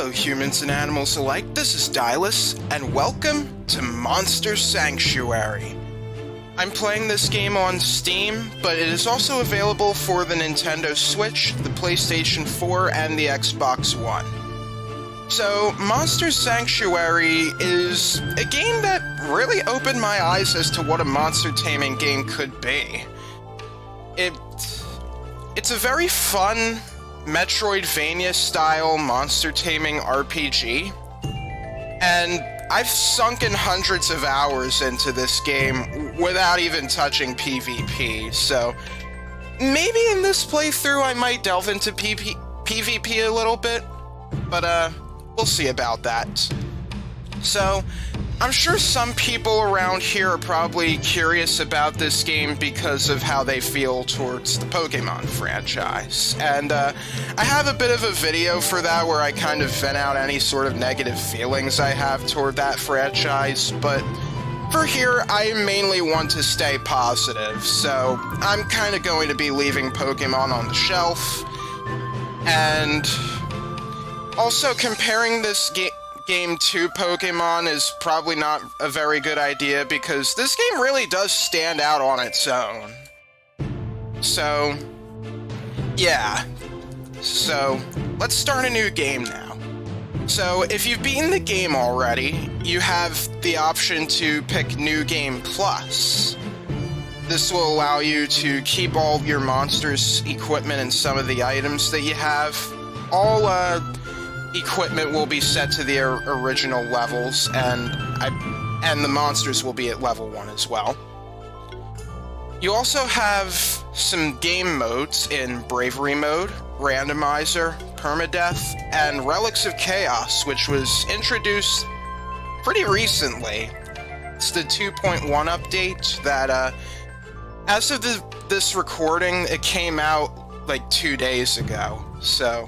fellow humans and animals alike, this is Dylus, and welcome to Monster Sanctuary. I'm playing this game on Steam, but it is also available for the Nintendo Switch, the PlayStation 4, and the Xbox One. So, Monster Sanctuary is a game that really opened my eyes as to what a monster-taming game could be. It's a very fun Metroidvania-style monster-taming RPG, and I've sunk in hundreds of hours into this game without even touching PvP, so maybe in this playthrough I might delve into PvP a little bit, but we'll see about that. So, I'm sure some people around here are probably curious about this game because of how they feel towards the Pokémon franchise. And I have a bit of a video for that where I kind of vent out any sort of negative feelings I have toward that franchise, but for here, I mainly want to stay positive, so I'm kind of going to be leaving Pokémon on the shelf. And also, comparing this game to Pokémon is probably not a very good idea because this game really does stand out on its own. So, yeah. So, let's start a new game now. So, if you've beaten the game already, you have the option to pick New Game Plus. This will allow you to keep all your monsters' equipment and some of the items that you have. All, equipment will be set to the original levels, and the monsters will be at level 1 as well. You also have some game modes in Bravery Mode, Randomizer, Permadeath, and Relics of Chaos, which was introduced pretty recently. It's the 2.1 update that, as of this recording, it came out like 2 days ago, so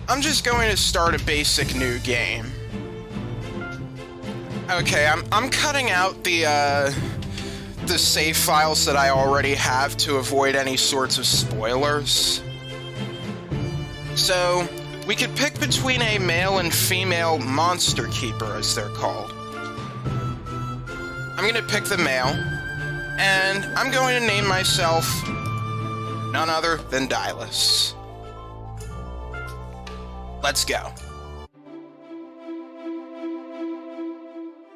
I'm just going to start a basic new game. Okay, I'm cutting out the save files that I already have to avoid any sorts of spoilers. So, we could pick between a male and female monster keeper, as they're called. I'm gonna pick the male, and I'm going to name myself none other than Dylus. Let's go.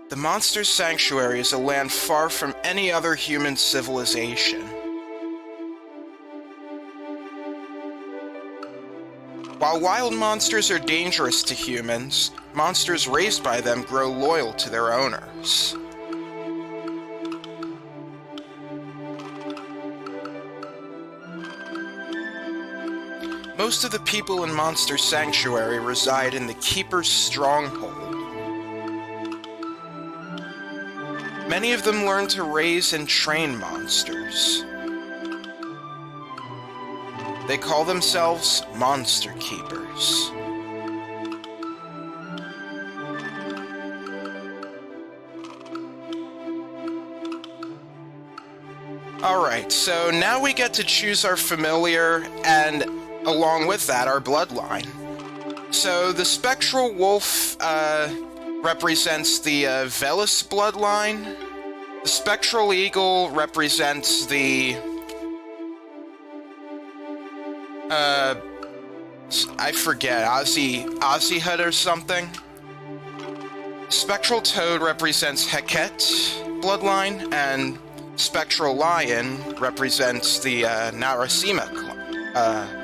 The Monster Sanctuary is a land far from any other human civilization. While wild monsters are dangerous to humans, monsters raised by them grow loyal to their owners. Most of the people in Monster Sanctuary reside in the Keeper's Stronghold. Many of them learn to raise and train monsters. They call themselves Monster Keepers. Alright, so now we get to choose our familiar, and along with that, our bloodline. So the Spectral Wolf represents the Velis bloodline. The Spectral Eagle represents the I forget, Ozzyhut or something. Spectral Toad represents Heket bloodline, and Spectral Lion represents the Narasima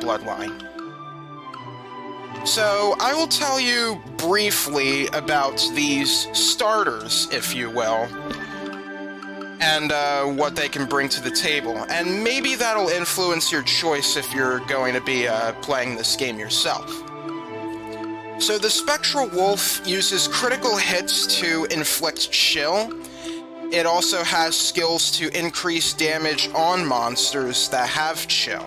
bloodline. So, I will tell you briefly about these starters, if you will, and what they can bring to the table, and maybe that'll influence your choice if you're going to be playing this game yourself. So the Spectral Wolf uses critical hits to inflict chill. It also has skills to increase damage on monsters that have chill.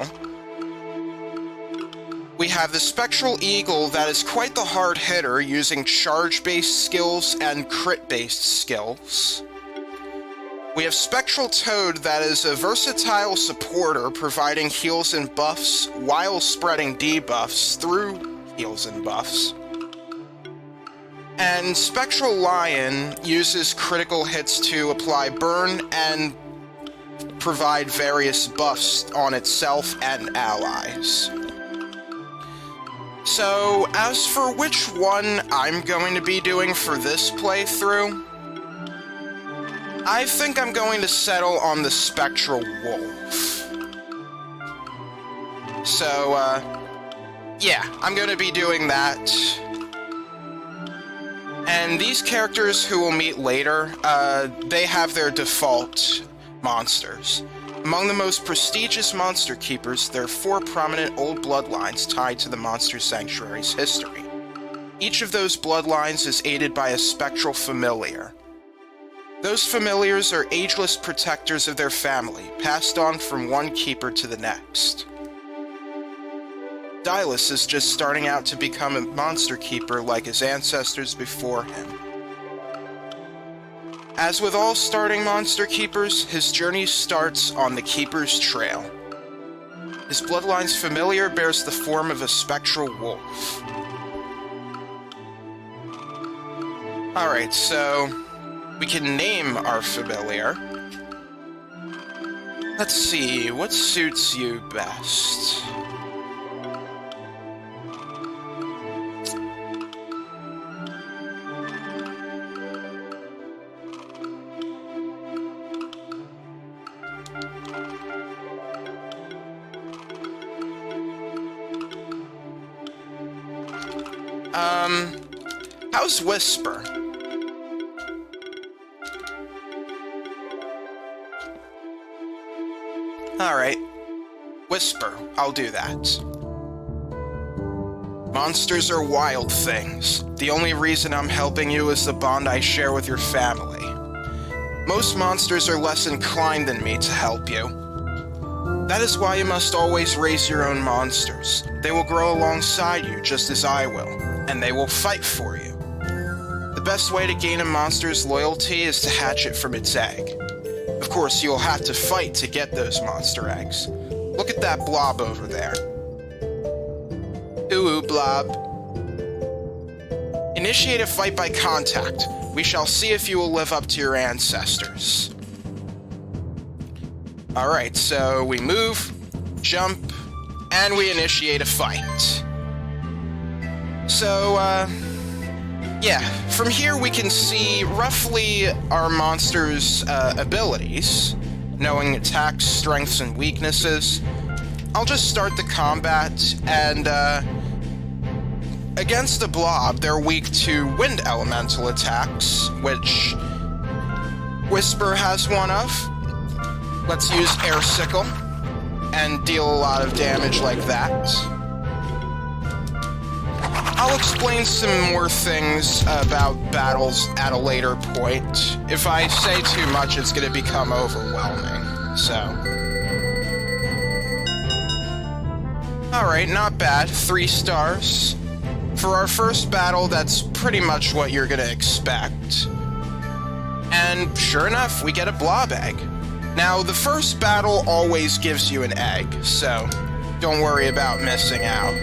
We have the Spectral Eagle that is quite the hard hitter, using charge-based skills and crit-based skills. We have Spectral Toad that is a versatile supporter, providing heals and buffs while spreading debuffs through heals and buffs. And Spectral Lion uses critical hits to apply burn and provide various buffs on itself and allies. So, as for which one I'm going to be doing for this playthrough, I think I'm going to settle on the Spectral Wolf. So, yeah, I'm going to be doing that. And these characters who we'll meet later, they have their default monsters. Among the most prestigious monster keepers, there are 4 prominent old bloodlines tied to the Monster Sanctuary's history. Each of those bloodlines is aided by a Spectral Familiar. Those familiars are ageless protectors of their family, passed on from one keeper to the next. Dylus is just starting out to become a monster keeper like his ancestors before him. As with all starting monster keepers, his journey starts on the Keeper's Trail. His bloodline's familiar bears the form of a spectral wolf. Alright, so we can name our familiar. Let's see, what suits you best? How's Whisper? Alright. Whisper, I'll do that. Monsters are wild things. The only reason I'm helping you is the bond I share with your family. Most monsters are less inclined than me to help you. That is why you must always raise your own monsters. They will grow alongside you just as I will, and they will fight for you. The best way to gain a monster's loyalty is to hatch it from its egg. Of course, you'll have to fight to get those monster eggs. Look at that blob over there. Ooh, blob. Initiate a fight by contact. We shall see if you will live up to your ancestors. Alright, so we move, jump, and we initiate a fight. So, yeah, from here we can see roughly our monster's abilities, knowing attacks, strengths, and weaknesses. I'll just start the combat, and against the blob, they're weak to wind elemental attacks, which Whisper has one of. Let's use Air Sickle and deal a lot of damage like that. I'll explain some more things about battles at a later point. If I say too much, it's going to become overwhelming, so... Alright, not bad. 3 stars. For our first battle, that's pretty much what you're going to expect. And sure enough, we get a blob egg. Now, the first battle always gives you an egg, so don't worry about missing out.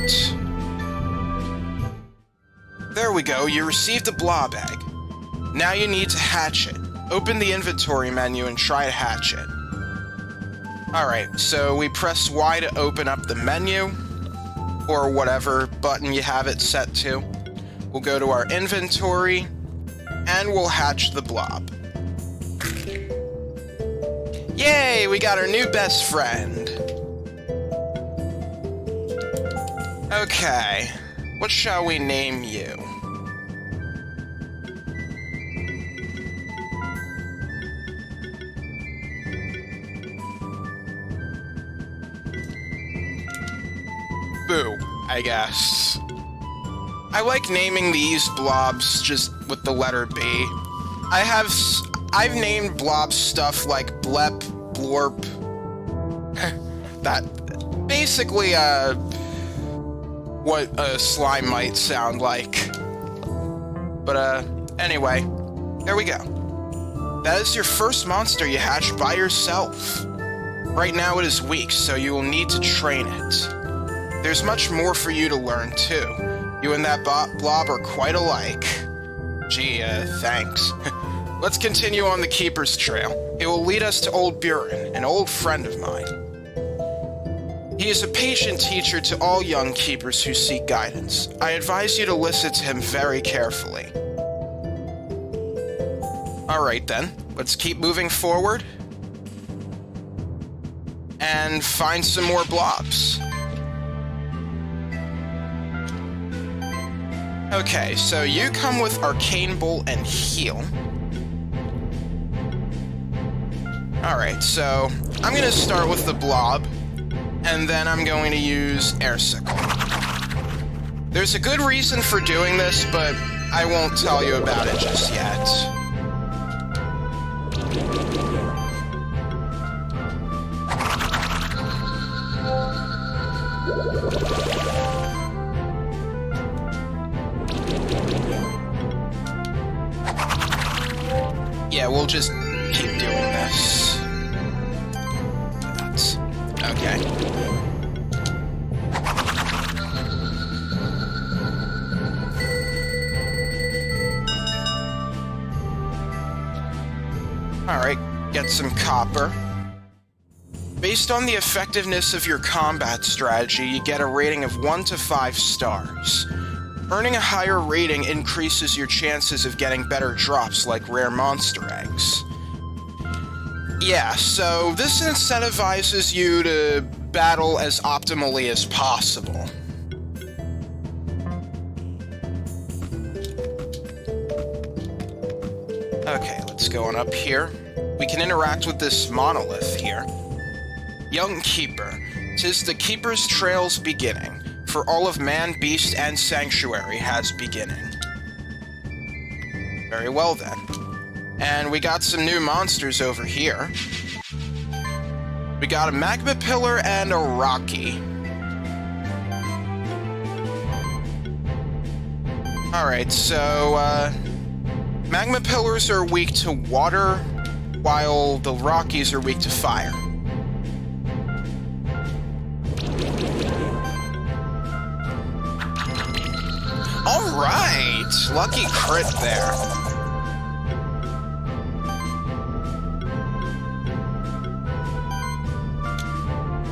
There we go, you received a blob egg. Now you need to hatch it. Open the inventory menu and try to hatch it. Alright, so we press Y to open up the menu, or whatever button you have it set to. We'll go to our inventory, and we'll hatch the blob. Yay, we got our new best friend. Okay, what shall we name you? Boo, I guess. I like naming these blobs just with the letter B. I've named blobs stuff like Blep, Blorp. That basically what a slime might sound like. But anyway, there we go. That is your first monster you hatched by yourself. Right now it is weak, so you will need to train it. There's much more for you to learn too. You and that blob are quite alike. Gee, thanks. Let's continue on the Keeper's Trail. It will lead us to Old Buran, an old friend of mine. He is a patient teacher to all young keepers who seek guidance. I advise you to listen to him very carefully. Alright then, let's keep moving forward and find some more blobs. Okay, so you come with Arcane Bolt and Heal. Alright, so I'm going to start with the blob, and then I'm going to use Airsicle. There's a good reason for doing this, but I won't tell you about it just yet. Yeah, we'll just keep doing this. That's okay. Alright, get some copper. Based on the effectiveness of your combat strategy, you get a rating of 1 to 5 stars. Earning a higher rating increases your chances of getting better drops like rare monster eggs. Yeah, so this incentivizes you to battle as optimally as possible. Okay, let's go on up here. We can interact with this monolith here. Young Keeper, 'tis the Keeper's Trail's beginning. For all of man, beast, and sanctuary has beginning. Very well then. And we got some new monsters over here. We got a magma pillar and a rocky. Alright, so, magma pillars are weak to water, while the rockies are weak to fire. Alright! Lucky crit there.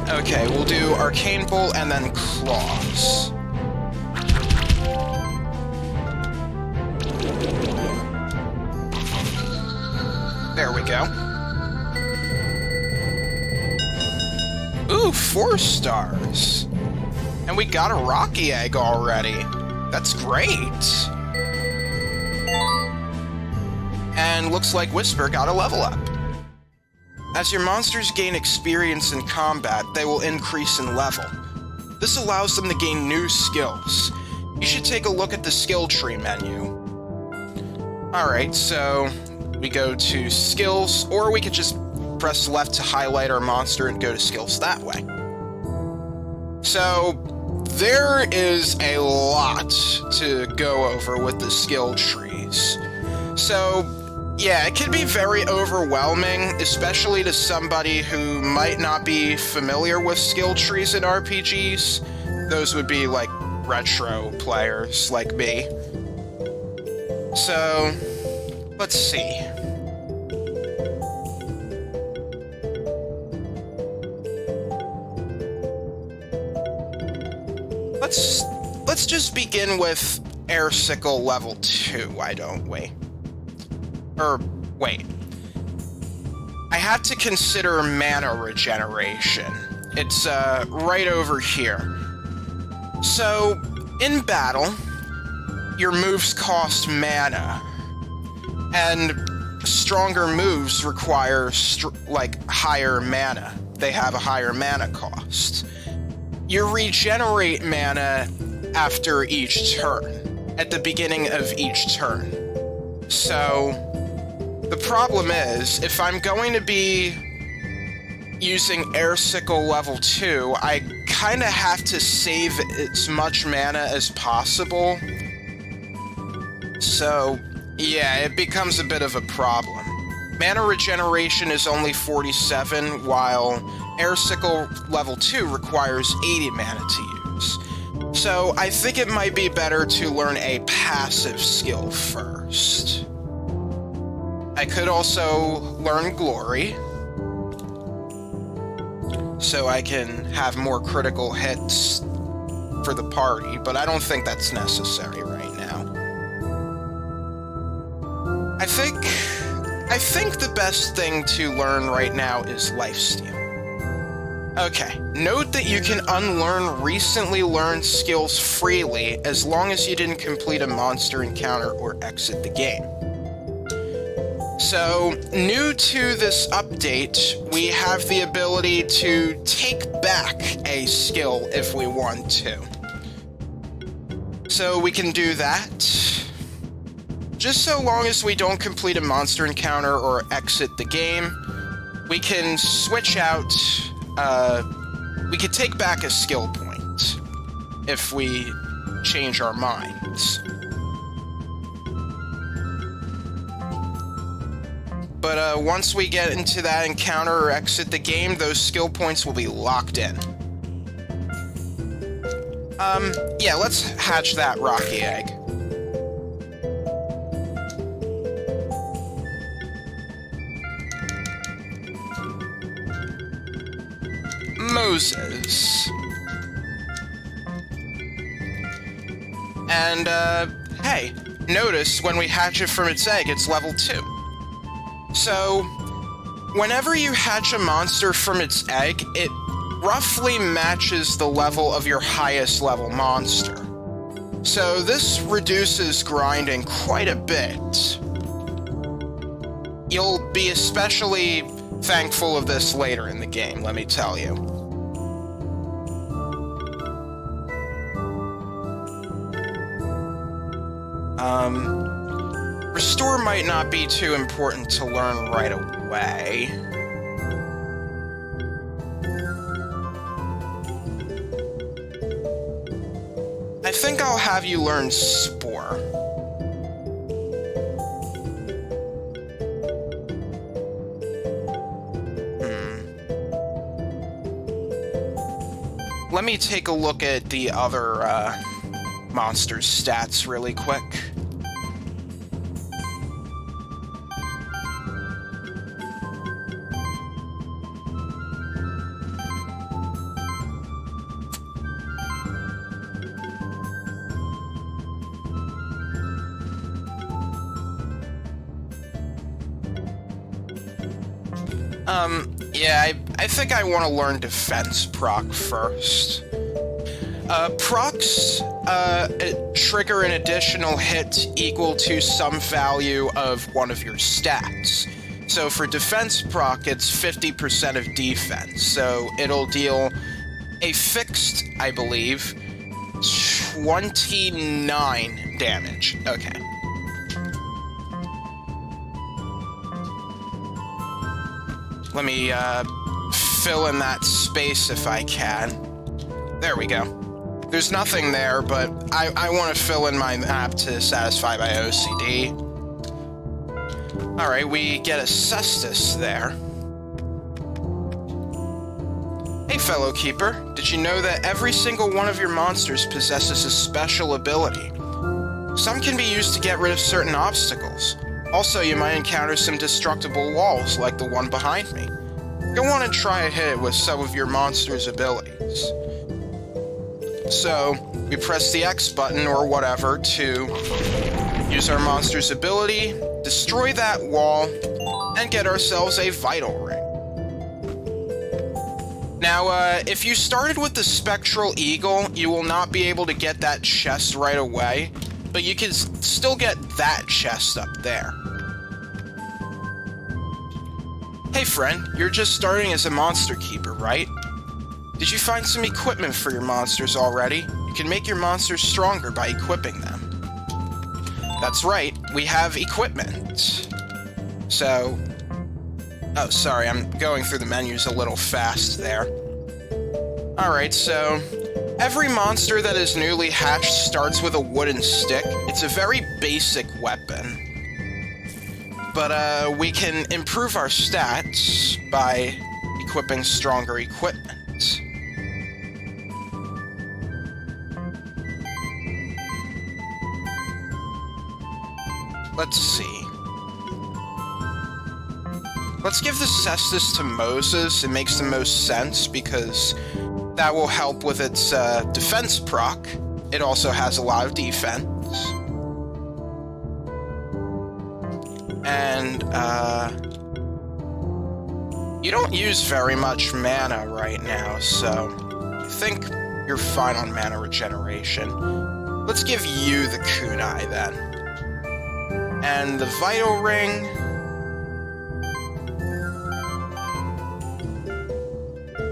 Okay, we'll do Arcane Bolt and then Claws. There we go. Ooh, 4 stars. And we got a Rocky Egg already. That's great! And looks like Whisper got a level up. As your monsters gain experience in combat, they will increase in level. This allows them to gain new skills. You should take a look at the skill tree menu. Alright, so we go to skills, or we could just press left to highlight our monster and go to skills that way. So, there is a lot to go over with the skill trees. So, yeah, it can be very overwhelming, especially to somebody who might not be familiar with skill trees in RPGs. Those would be, like, retro players like me. So, let's see. Let's just begin with Airsicle level 2, why don't we? Wait. I have to consider mana regeneration. It's, right over here. So, in battle, your moves cost mana, and stronger moves require, higher mana. They have a higher mana cost. You regenerate mana after each turn, at the beginning of each turn. So, the problem is, if I'm going to be using Airsicle level 2, I kinda have to save as much mana as possible. So, yeah, it becomes a bit of a problem. Mana regeneration is only 47, while Airsicle level 2 requires 80 mana to use. So I think it might be better to learn a passive skill first. I could also learn Glory, so I can have more critical hits for the party, but I don't think that's necessary right now. I think the best thing to learn right now is Lifesteal. Okay, note that you can unlearn recently learned skills freely as long as you didn't complete a monster encounter or exit the game. So, new to this update, we have the ability to take back a skill if we want to. So we can do that. Just so long as we don't complete a monster encounter or exit the game, we can switch out, we could take back a skill point if we change our minds. But once we get into that encounter or exit the game, those skill points will be locked in. Yeah, let's hatch that rocky egg. Moses. And, hey, notice when we hatch it from its egg, it's level 2. So, whenever you hatch a monster from its egg, it roughly matches the level of your highest level monster. So this reduces grinding quite a bit. You'll be especially thankful of this later in the game, let me tell you. Restore might not be too important to learn right away. I think I'll have you learn Spore. Let me take a look at the other monster's stats really quick. Yeah, I think I want to learn Defense proc first. Procs trigger an additional hit equal to some value of one of your stats. So for Defense proc, it's 50% of defense, so it'll deal a fixed, I believe, 29 damage. Okay. Let me fill in that space if I can. There we go. There's nothing there, but I want to fill in my map to satisfy my OCD. Alright, we get a Cestus there. Hey, fellow keeper. Did you know that every single one of your monsters possesses a special ability? Some can be used to get rid of certain obstacles. Also, you might encounter some destructible walls, like the one behind me. Go on and try a hit with some of your monster's abilities. So, we press the X button or whatever to use our monster's ability, destroy that wall, and get ourselves a Vital Ring. Now, if you started with the Spectral Eagle, you will not be able to get that chest right away, but you can still get that chest up there. Hey friend, you're just starting as a monster keeper, right? Did you find some equipment for your monsters already? You can make your monsters stronger by equipping them. That's right, we have equipment. So... Oh, sorry, I'm going through the menus a little fast there. Alright, so... Every monster that is newly hatched starts with a wooden stick. It's a very basic weapon. But, we can improve our stats by equipping stronger equipment. let's see. Let's give the Cestus to Moses. It makes the most sense because that will help with its defense proc. It also has a lot of defense. And, you don't use very much mana right now, so I think you're fine on mana regeneration. Let's give you the kunai then. And the Vital Ring...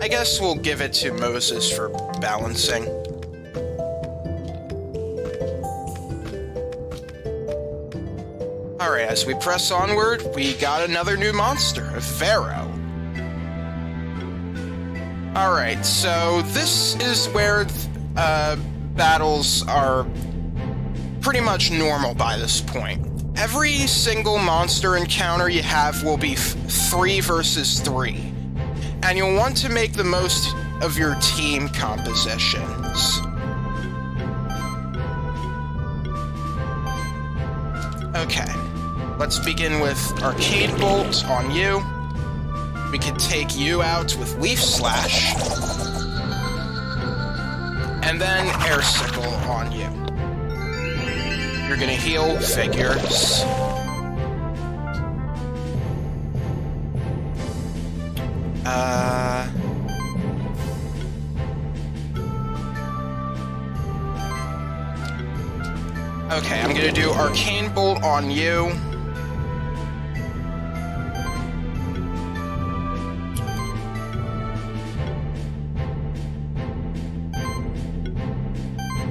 I guess we'll give it to Moses for balancing. Alright, as we press onward, we got another new monster, a Pharaoh. Alright, so this is where battles are pretty much normal by this point. Every single monster encounter you have will be 3 versus 3. And you'll want to make the most of your team compositions. Okay, let's begin with Arcade Bolt on you. We can take you out with Leaf Slash. And then Air Sickle on you. You're gonna heal figures. Okay, I'm gonna do Arcane Bolt on you.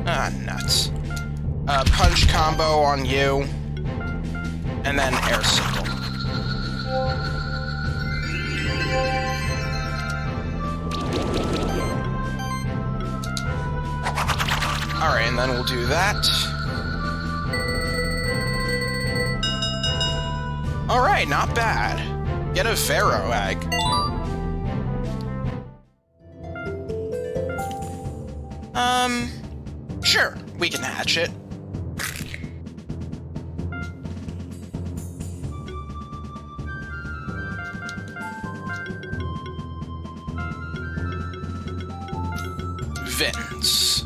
Ah, nuts. Punch combo on you. And then Air Sickle. Alright, and then we'll do that. Alright, not bad. Get a Pharaoh egg. Sure, we can hatch it. Vince.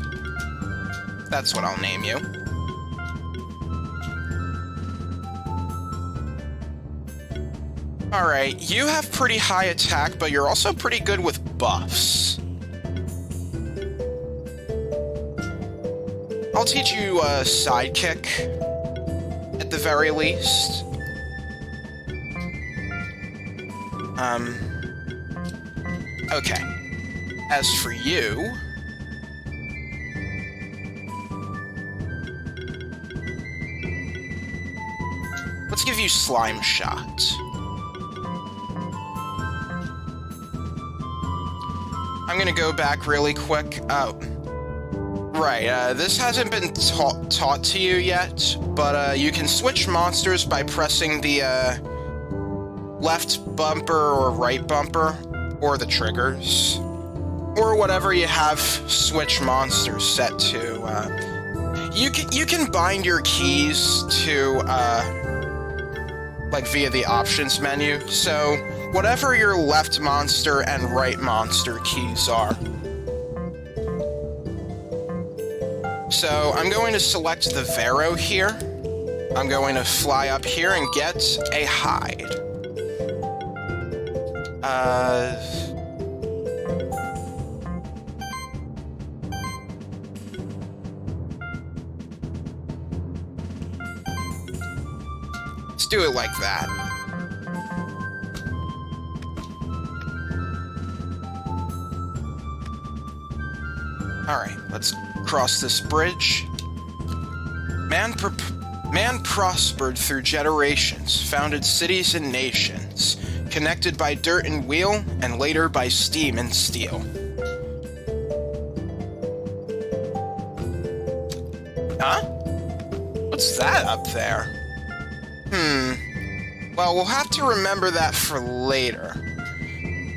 That's what I'll name you. Alright, you have pretty high attack, but you're also pretty good with buffs. I'll teach you a sidekick, at the very least. Okay. As for you... let's give you Slime Shot. I'm gonna go back really quick. Oh. Right, this hasn't been taught to you yet, but you can switch monsters by pressing the left bumper or right bumper, or the triggers, or whatever you have switch monsters set to. You can bind your keys to like via the options menu, so whatever your left monster and right monster keys are. So I'm going to select the Pharaoh here. I'm going to fly up here and get a hide. Let's do it like that. Alright, let's cross this bridge. Man prospered through generations, founded cities and nations, connected by dirt and wheel, and later by steam and steel. Huh? What's that up there? Well, we'll have to remember that for later.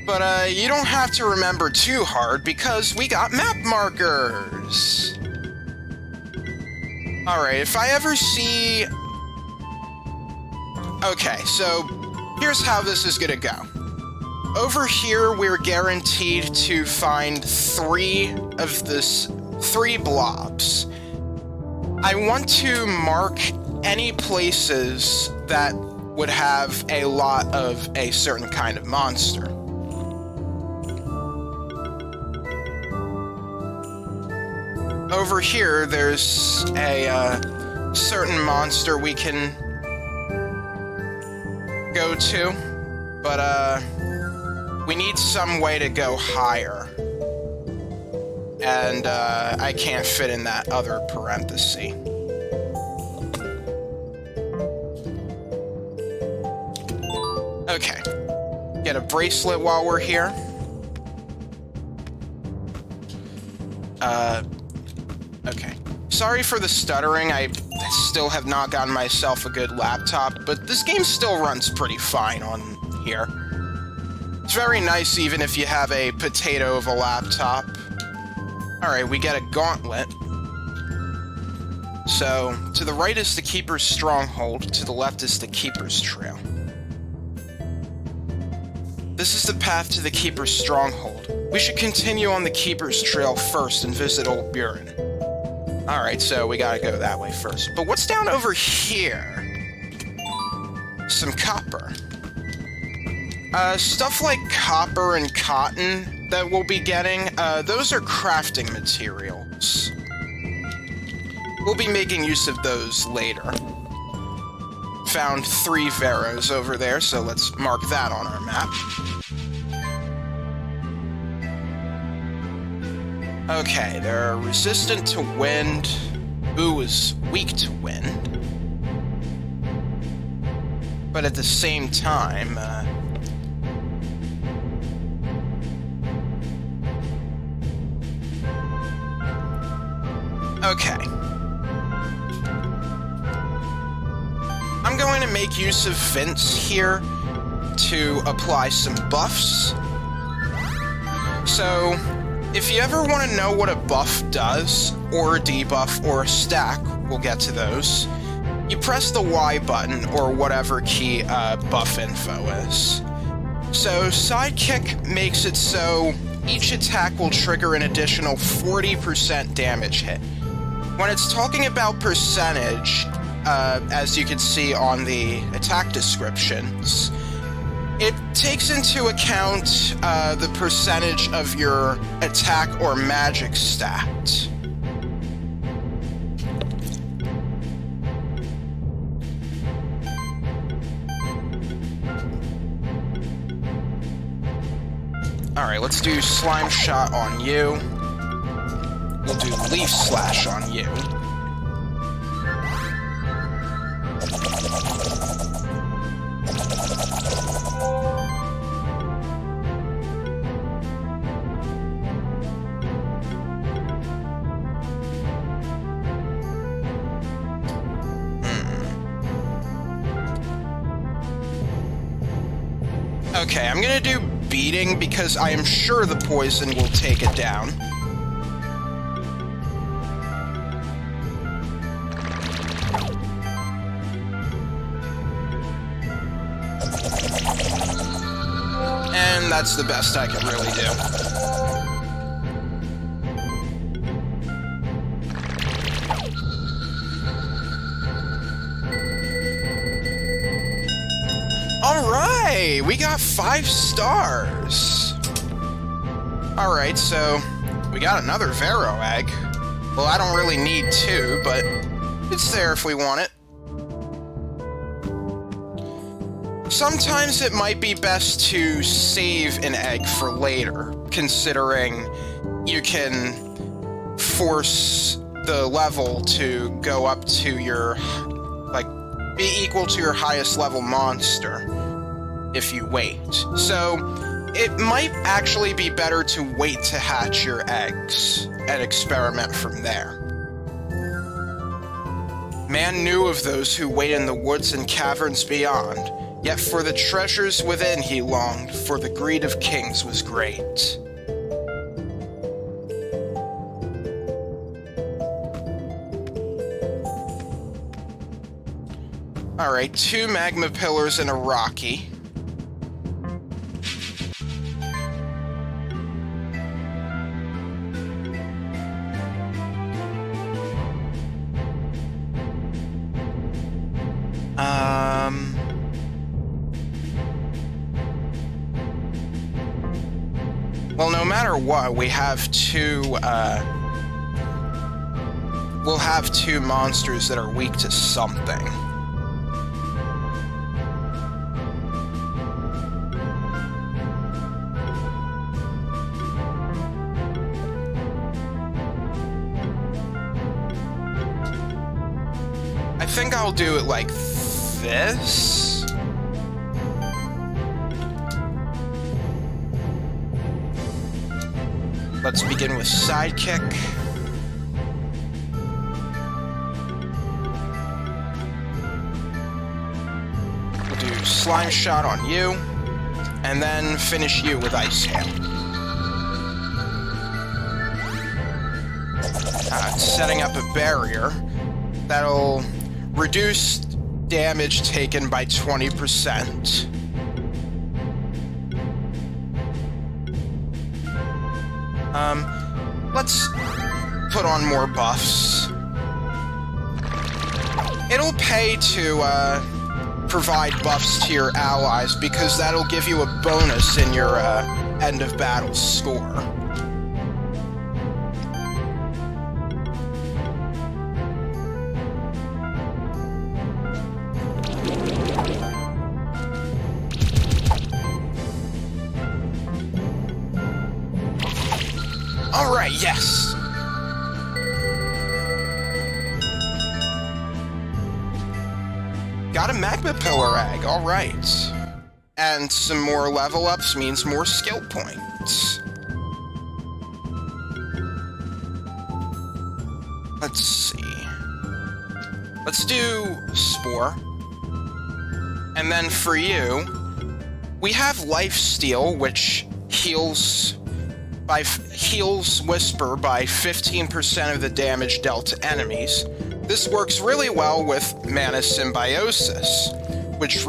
But, you don't have to remember too hard, because we got map markers! Alright, if I ever see Okay, so here's how this is gonna go. Over here, we're guaranteed to find three blobs. I want to mark any places that would have a lot of a certain kind of monster. Over here, there's a certain monster we can go to, but we need some way to go higher. And I can't fit in that other parenthesis. Okay. Get a bracelet while we're here. Okay. Sorry for the stuttering, I still have not gotten myself a good laptop, but this game still runs pretty fine on here. It's very nice even if you have a potato of a laptop. Alright, we get a gauntlet. So, to the right is the Keeper's Stronghold, to the left is the Keeper's Trail. This is the path to the Keeper's Stronghold. We should continue on the Keeper's Trail first and visit Old Buran. Alright, so we gotta go that way first. But what's down over here? Some copper. Stuff like copper and cotton that we'll be getting, those are crafting materials. We'll be making use of those later. Found 3 Veros over there, so let's mark that on our map. Okay, they're resistant to wind. Boo is weak to wind. But at the same time, okay. I'm going to make use of Vince here to apply some buffs. So, if you ever want to know what a buff does, or a debuff, or a stack, we'll get to those, you press the Y button, or whatever key buff info is. So, Sidekick makes it so each attack will trigger an additional 40% damage hit. When it's talking about percentage, as you can see on the attack descriptions, it takes into account the percentage of your attack or magic stat. Alright, let's do Slime Shot on you. We'll do Leaf Slash on you. Okay, I'm gonna do Beating because I am sure the poison will take it down. And that's the best I can really do. Alright, we got 5 stars. Alright, so we got another Vero egg. Well, I don't really need 2, but it's there if we want it. Sometimes it might be best to save an egg for later, considering you can force the level to go up to your, be equal to your highest level monster if you wait. So it might actually be better to wait to hatch your eggs and experiment from there. Man knew of those who wait in the woods and caverns beyond, yet for the treasures within he longed, for the greed of kings was great. Alright, 2 magma pillars and a Rocky. Well, no matter what, we have 2, we'll have 2 monsters that are weak to something. I think I'll do it like this. Let's begin with Sidekick. We'll do Slime Shot on you, and then finish you with Ice Hail. Setting up a barrier that'll reduce damage taken by 20%. Let's put on more buffs. It'll pay to provide buffs to your allies because that'll give you a bonus in your end of battle score. Alright, yes! Got a Magma Pillar Egg, alright. And some more level ups means more skill points. Let's see. Let's do Spore. And then for you, we have Lifesteal, which heals Whisper by 15% of the damage dealt to enemies. This works really well with Mana Symbiosis, which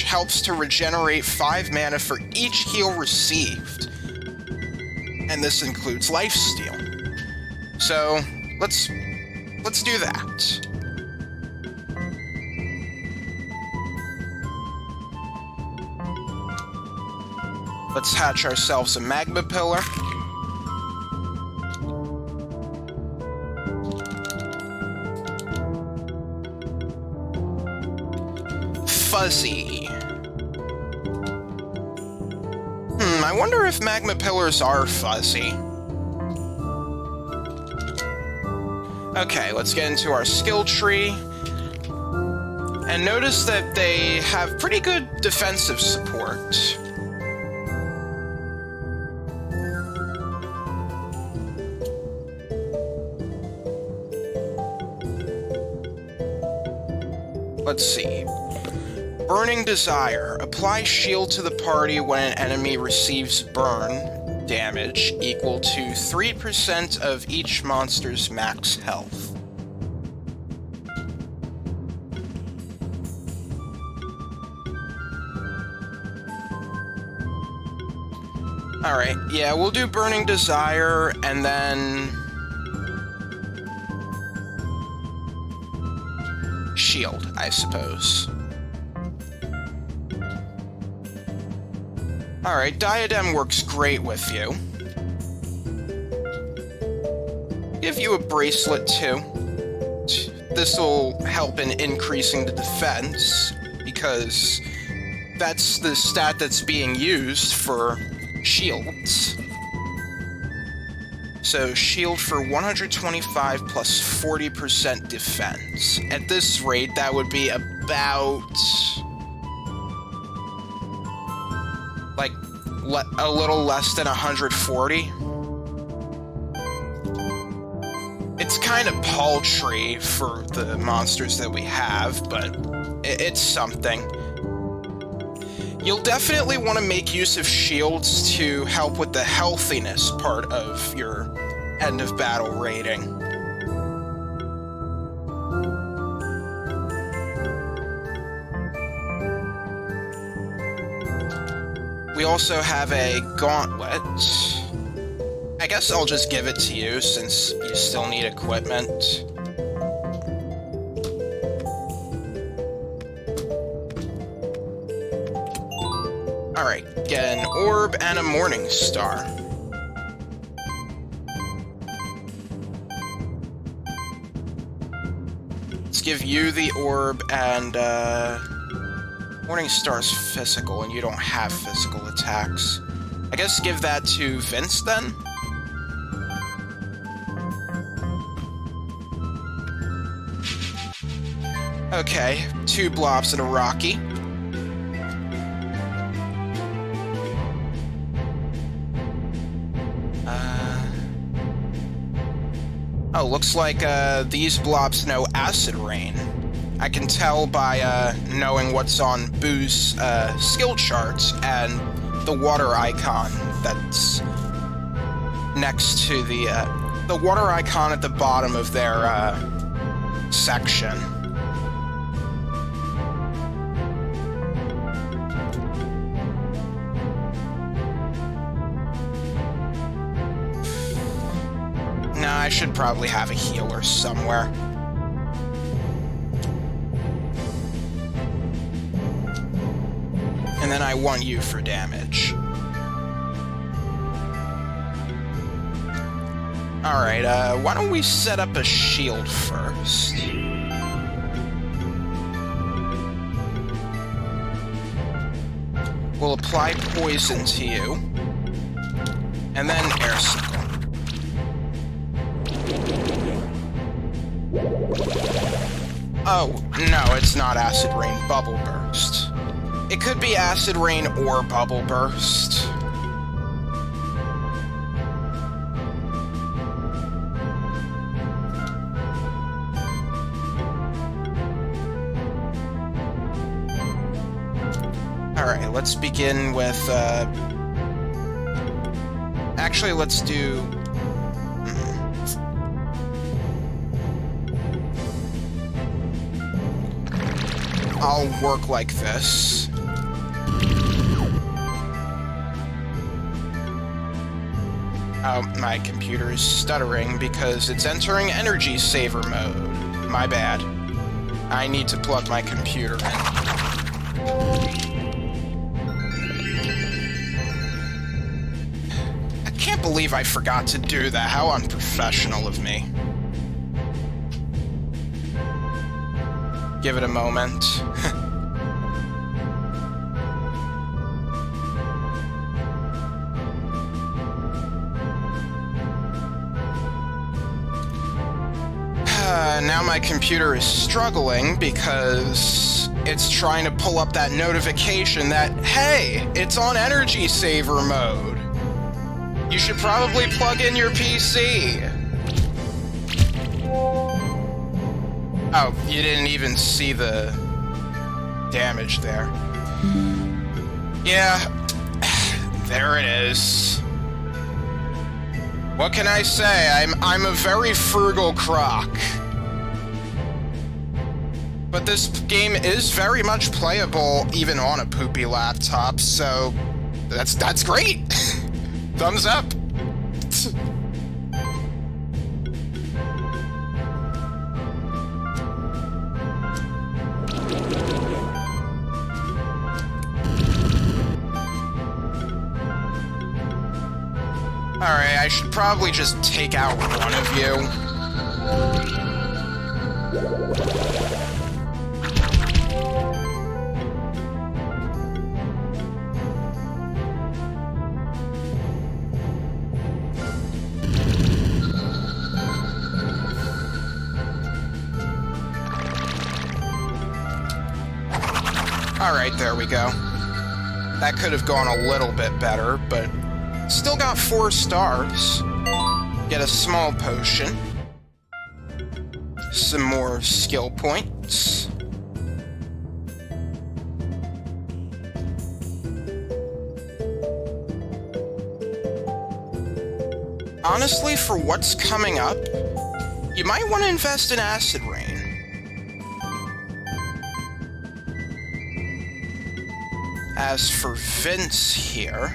helps to regenerate 5 mana for each heal received. And this includes Lifesteal. So, let's do that. Let's hatch ourselves a Magma Pillar. Fuzzy. I wonder if Magma Pillars are fuzzy. Okay, let's get into our skill tree. And notice that they have pretty good defensive support. Let's see. Burning Desire. Apply shield to the party when an enemy receives burn damage equal to 3% of each monster's max health. Alright, yeah, we'll do Burning Desire and then shield, I suppose. Alright, Diadem works great with you. Give you a bracelet too. This will help in increasing the defense, because that's the stat that's being used for shields. So, shield for 125 plus 40% defense. At this rate, that would be about like a little less than 140. It's kind of paltry for the monsters that we have, but it's something. You'll definitely want to make use of shields to help with the healthiness part of your end of battle rating. We also have a gauntlet. I guess I'll just give it to you since you still need equipment. Alright, get an orb and a morning star. Let's give you the orb and, Morning Star's physical, and you don't have physical attacks. I guess give that to Vince, then? Okay, 2 blobs and a Rocky. Oh, looks like these blobs know Acid Rain. I can tell by knowing what's on Boo's skill charts and the water icon that's next to the water icon at the bottom of their section. Nah, I should probably have a healer somewhere. And then I want you for damage. Alright, why don't we set up a shield first? We'll apply poison to you. And then air sickle. Oh, no, it's not Acid Rain Bubble Burst. It could be Acid Rain or Bubble Burst. Alright, let's begin with, actually, let's do... I'll work like this. Oh, my computer is stuttering because it's entering energy saver mode. My bad. I need to plug my computer in. I can't believe I forgot to do that. How unprofessional of me. Give it a moment. Now my computer is struggling because it's trying to pull up that notification that, hey, it's on energy saver mode. You should probably plug in your PC. Oh, you didn't even see the damage there. Yeah, there it is. What can I say? I'm a very frugal croc. But this game is very much playable even on a poopy laptop, so that's great. Thumbs up. Alright, I should probably just take out one of you. Alright, there we go. That could have gone a little bit better, but still got 4 stars. Get a small potion. Some more skill points. Honestly, for what's coming up, you might want to invest in Acid Rain. As for Vince here...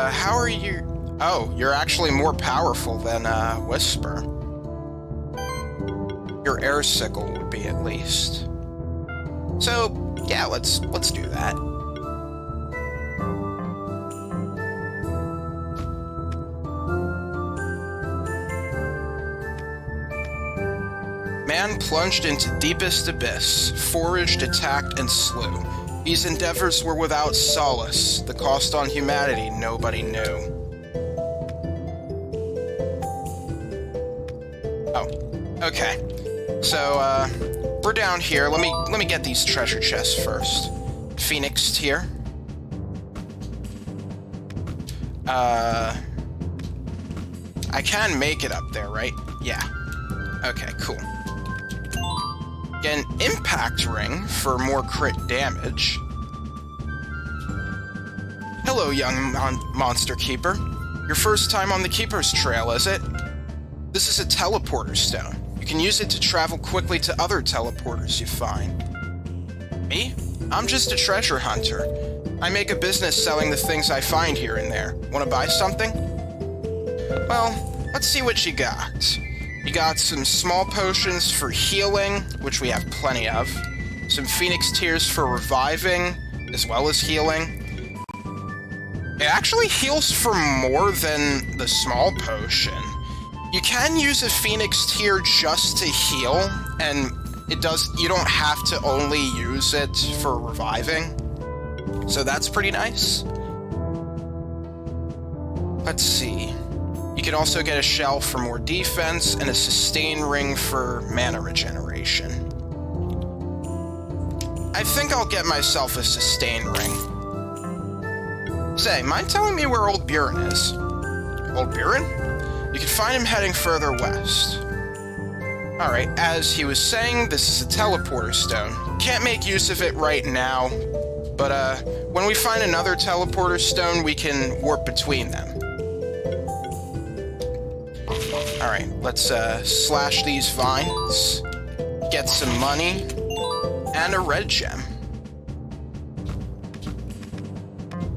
how are you... Oh, you're actually more powerful than, Whisper. Your air sickle would be, at least. So, yeah, let's do that. Man plunged into deepest abyss, foraged, attacked, and slew. These endeavors were without solace. The cost on humanity nobody knew. Oh, okay. So, we're down here. Let me get these treasure chests first. Phoenix tier. I can make it up there, right? Yeah. Okay, cool. Get an impact ring for more crit damage. Hello, young monster keeper. Your first time on the Keeper's Trail, is it? This is a teleporter stone. You can use it to travel quickly to other teleporters you find. Me? I'm just a treasure hunter. I make a business selling the things I find here and there. Want to buy something? Well, let's see what you got. You got some small potions for healing, which we have plenty of. Some Phoenix Tears for reviving, as well as healing. It actually heals for more than the small potion. You can use a Phoenix Tear just to heal, and you don't have to only use it for reviving. So that's pretty nice. Let's see. You can also get a shell for more defense and a sustain ring for mana regeneration. I think I'll get myself a sustain ring. Say, mind telling me where Old Buran is? Old Buran? You can find him heading further west. Alright, as he was saying, this is a teleporter stone. Can't make use of it right now, but when we find another teleporter stone, we can warp between them. Alright, let's slash these vines, get some money, and a red gem.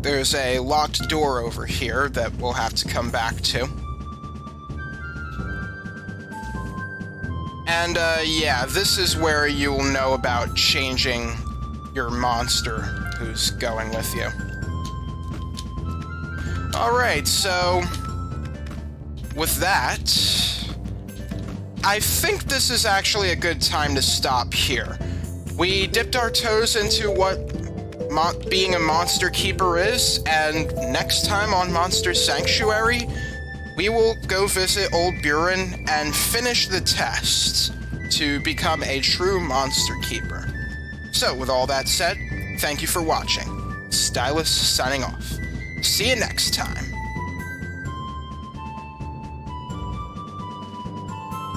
There's a locked door over here that we'll have to come back to. And, yeah, this is where you'll know about changing your monster who's going with you. Alright, so... with that, I think this is actually a good time to stop here. We dipped our toes into what being a monster keeper is, and next time on Monster Sanctuary, we will go visit Old Buran and finish the test to become a true monster keeper. So, with all that said, thank you for watching. Stylus signing off. See you next time.